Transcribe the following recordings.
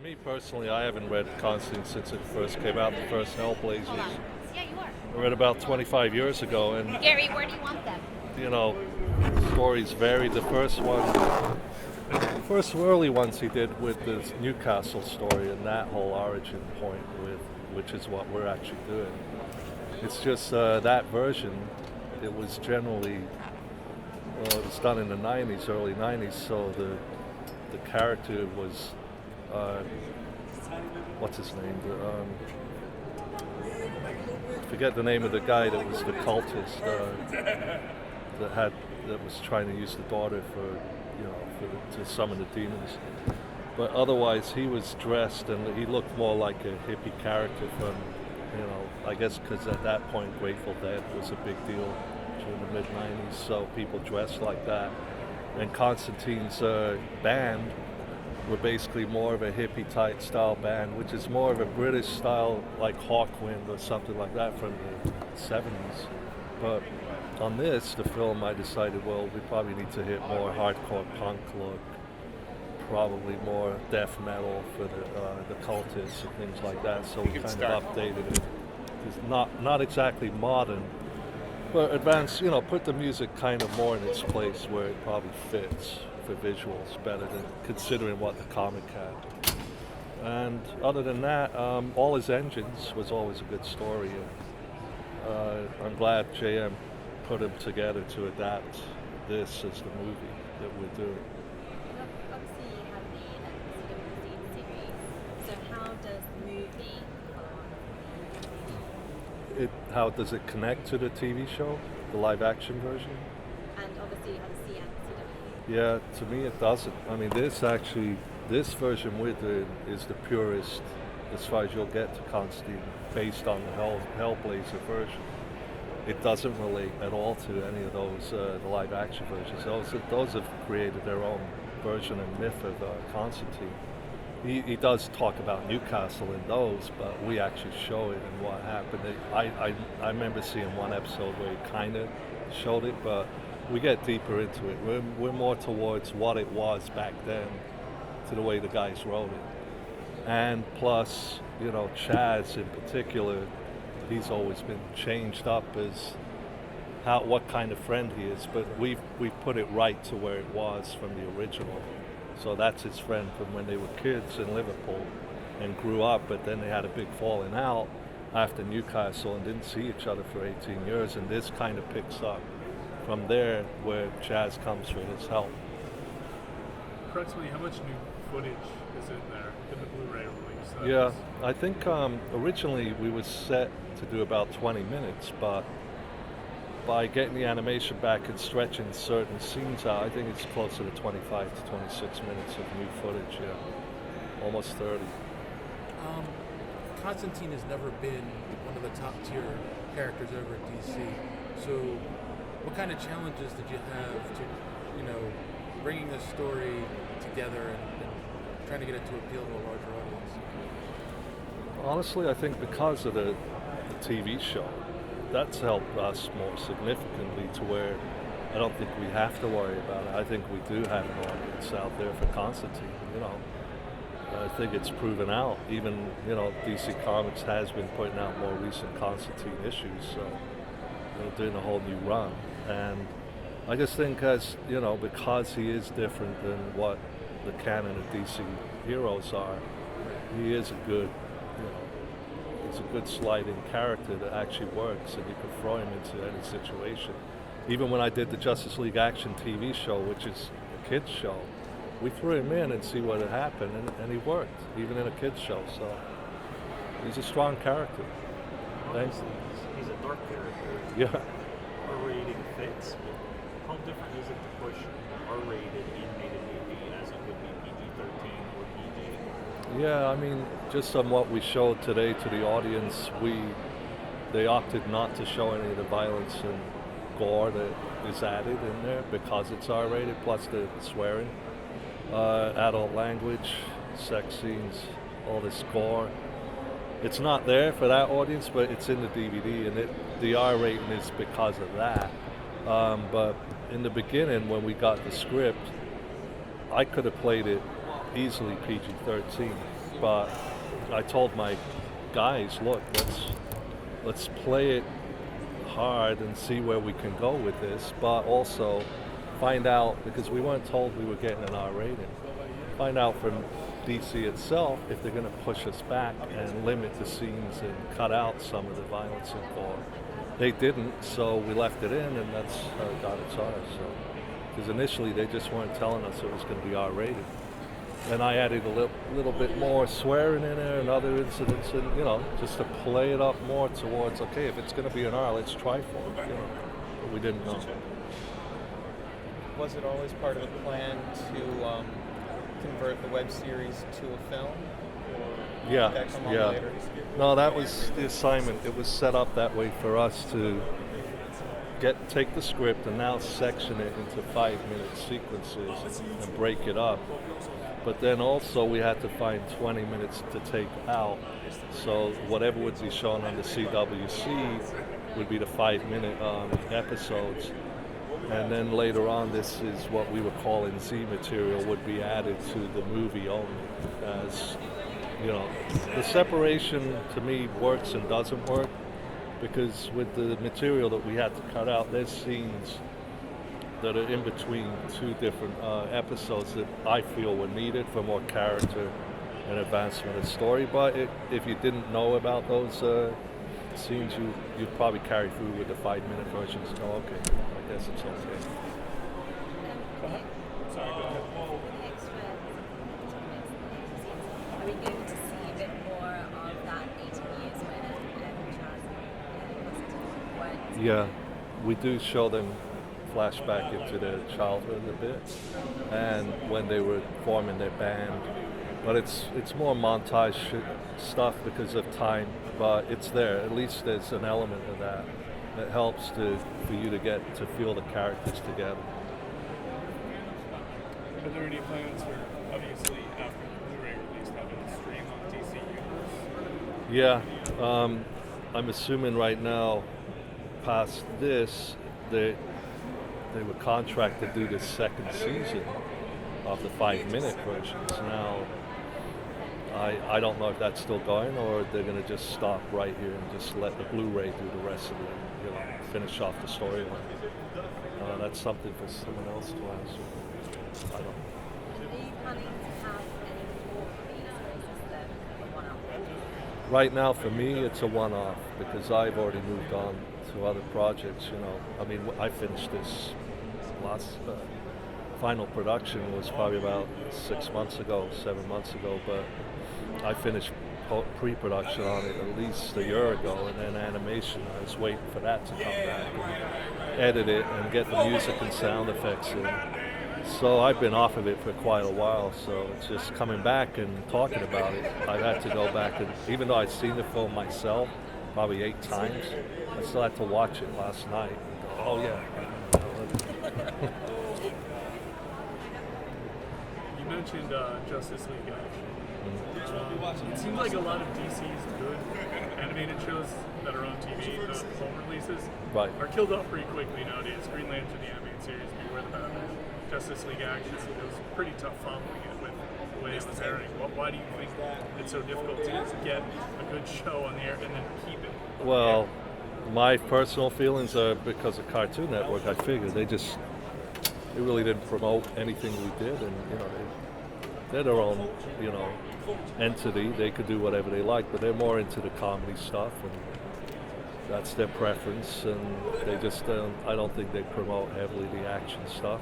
Me personally, I haven't read Constantine since it first came out, the first Hellblazers. Hold on. Yeah, you are. I read about 25 years ago, and Gary, where do you want them? you know, stories varied. The first early ones he did with the Newcastle story and that whole origin point, which is what we're actually doing. It's just that version. It was generally, well, it was done in the 90s, early 90s, so the character was, what's his name? Forget the name of the guy that was the cultist that was trying to use the daughter to summon the demons. But otherwise, he was dressed and he looked more like a hippie character from, I guess because at that point Grateful Dead was a big deal during the mid '90s, so people dressed like that. And Constantine's band were basically more of a hippie type style band, which is more of a British style, like Hawkwind or something like that from the 70s. But on this, the film, I decided, well, we probably need to hit more hardcore punk look, probably more death metal for the cultists and things like that. So we kind of updated it. It's not exactly modern, but advanced. Put the music kind of more in its place where it probably fits for visuals better than considering what the comic had. And other than that, all his engines was always a good story. And, I'm glad JM put him together to adapt this as the movie that we're doing. Obviously, you have the series. So, how does the movie? How does it connect to the TV show, the live action version? And obviously, you have the C and CW. Yeah, to me it doesn't. I mean, this version we're doing is the purest as far as you'll get to Constantine, based on the Hellblazer version. It doesn't relate at all to any of those the live action versions. Those have created their own version and myth of Constantine. He does talk about Newcastle in those, but we actually show it and what happened. I remember seeing one episode where he kind of showed it, but we get deeper into it. We're more towards what it was back then to the way the guys wrote it. And plus, Chaz in particular, he's always been changed up as what kind of friend he is, but we've put it right to where it was from the original. So that's his friend from when they were kids in Liverpool and grew up, but then they had a big falling out after Newcastle and didn't see each other for 18 years, and this kind of picks up from there where Chaz comes for his help. Approximately how much new footage is in there in the Blu-ray release? Yeah, I think originally we were set to do about 20 minutes, but by getting the animation back and stretching certain scenes out, I think it's closer to 25 to 26 minutes of new footage, yeah. Almost 30. Constantine has never been one of the top tier characters over at DC. So what kind of challenges did you have to, bringing this story together and trying to get it to appeal to a larger audience? Honestly, I think because of the TV show, that's helped us more significantly to where I don't think we have to worry about it. I think we do have an audience out there for Constantine, I think it's proven out. Even, DC Comics has been putting out more recent Constantine issues, so they're doing a whole new run. And I just think because he is different than what the canon of DC heroes are, he is a good, it's a good sliding character that actually works, and you can throw him into any situation. Even when I did the Justice League Action TV show, which is a kids show, we threw him in and see what had happened, and he worked, even in a kids show. So he's a strong character. Thanks. He's a dark character. Yeah. R rating fits. How different is it to push R-rated animated movie as it would be PG-13 or PG? Yeah, I mean, just on what we showed today to the audience, they opted not to show any of the violence and gore that is added in there because it's R-rated, plus the swearing, adult language, sex scenes, all this gore. It's not there for that audience, but it's in the DVD, and the R rating is because of that. But in the beginning, when we got the script, I could have played it easily PG-13. But I told my guys, look, let's play it hard and see where we can go with this, but also find out, because we weren't told we were getting an R rating, find out from DC itself if they're going to push us back and limit the scenes and cut out some of the violence involved. They didn't, so we left it in, and that's how it got its R. So, because initially they just weren't telling us it was going to be R rated. And I added a little bit more swearing in there and other incidents, and just to play it up more towards, okay, if it's going to be an R, let's try for it. But we didn't know. Was it always part of the plan to convert the web series to a film? Or did that come on later? No, that was the assignment. It was set up that way for us to take the script and now section it into 5-minute sequences and break it up. But then also we had to find 20 minutes to take out. So whatever would be shown on the CWC would be the 5-minute episodes. And then later on, this is what we were calling Z material would be added to the movie only. As the separation to me works and doesn't work, because with the material that we had to cut out, there's scenes that are in between two different episodes that I feel were needed for more character and advancement of story. But if you didn't know about those scenes, you'd probably carry through with the 5-minute versions. Oh, okay, I guess it's okay. Sorry, go ahead. Are we going to see a bit more of that 18 years when Constantine went? Yeah, we do show them flashback into their childhood a bit, and when they were forming their band. But it's more montage stuff because of time, but it's there. At least there's an element of that that helps for you to get to feel the characters together. Are there any plans for, obviously, after the Blu-ray release, having a stream on DC Universe? Yeah, I'm assuming right now, past this, they were contracted to do the second season of the 5-minute versions. Now, I don't know if that's still going, or they're going to just stop right here and just let the Blu-ray do the rest of it, finish off the storyline. That's something for someone else to answer. I don't know. Are you planning to have any more of these, or is this the one-off? Right now, for me, it's a one-off because I've already moved on to other projects. I mean, I finished this last final production was probably about 7 months ago, but I finished pre-production on it at least a year ago, and then animation, I was waiting for that to come back and edit it and get the music and sound effects in. So I've been off of it for quite a while, so it's just coming back and talking about it. I've had to go back, and even though I'd seen the film myself probably 8 times, I still had to watch it last night and go, oh yeah. You mentioned Justice League action. It seems like a lot of DC's good animated shows that are on TV, not home releases, Right. are killed off pretty quickly nowadays. Green Lantern, the animated series, Beware the Batman, Justice League action. It was pretty tough following it with the way it was airing. Why do you think it's so difficult to get a good show on the air and then keep it? Well, my personal feelings are because of Cartoon Network. I figured they really didn't promote anything we did, and they're their own entity. They could do whatever they like, but they're more into the comedy stuff, and that's their preference. And they just I don't think they promote heavily the action stuff.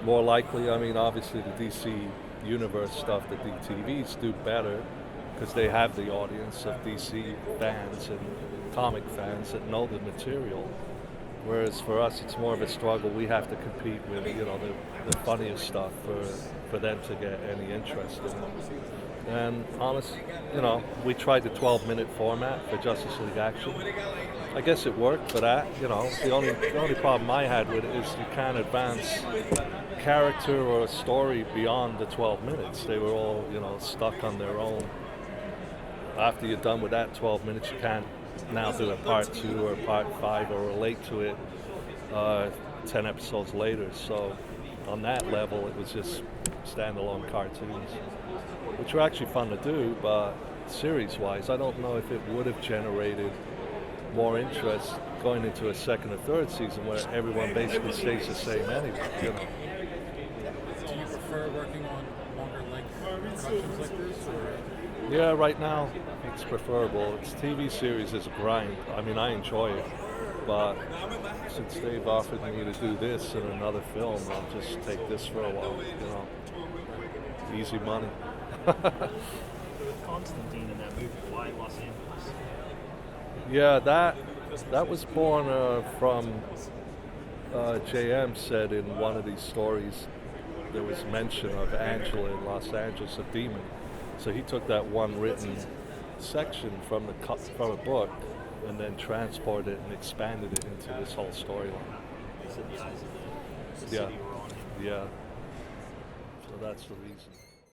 More likely, I mean, obviously the DC Universe stuff, the DTVs do better because they have the audience of DC fans and comic fans that know the material. Whereas for us, it's more of a struggle. We have to compete with, the funniest stuff for them to get any interest in it. And honestly, we tried the 12-minute format for Justice League Action. I guess it worked for that. The only problem I had with it is you can't advance character or a story beyond the 12 minutes. They were all, stuck on their own. After you're done with that 12 minutes, you can't now do a part 2 or part 5 or relate to it 10 episodes later. So on that level, it was just standalone cartoons, which were actually fun to do, but series-wise, I don't know if it would have generated more interest going into a second or third season where everyone basically stays the same anyway. You know. Do you prefer working on longer length productions like this, or? Yeah, right now it's preferable. It's TV series is a grind. I mean, I enjoy it, but since they've offered me to do this and another film, I'll just take this for a while. You know, easy money. So with Constantine in that movie, why Los Angeles? Yeah, that was born from JM said in one of these stories there was mention of Angela in Los Angeles, a demon. So he took that one written section from a book and then transported it and expanded it into this whole storyline. They said the eyes of the Yeah. city were on him. Yeah. So that's the reason.